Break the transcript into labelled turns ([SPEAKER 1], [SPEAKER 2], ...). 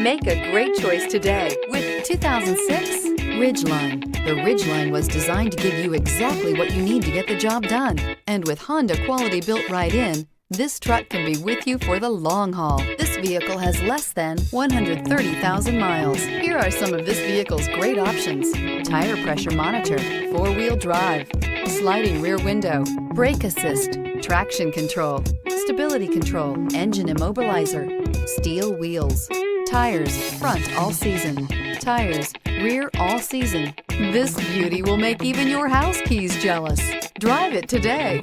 [SPEAKER 1] Make a great choice today with 2006 Ridgeline. The Ridgeline was designed to give you exactly what you need to get the job done. And with Honda quality built right in, this truck can be with you for the long haul. This vehicle has less than 130,000 miles. Here are some of this vehicle's great options: tire pressure monitor, four-wheel drive, sliding rear window, brake assist, traction control, stability control, engine immobilizer, steel wheels, tires front all season, tires rear all season. This beauty will make even your house keys jealous. Drive it today.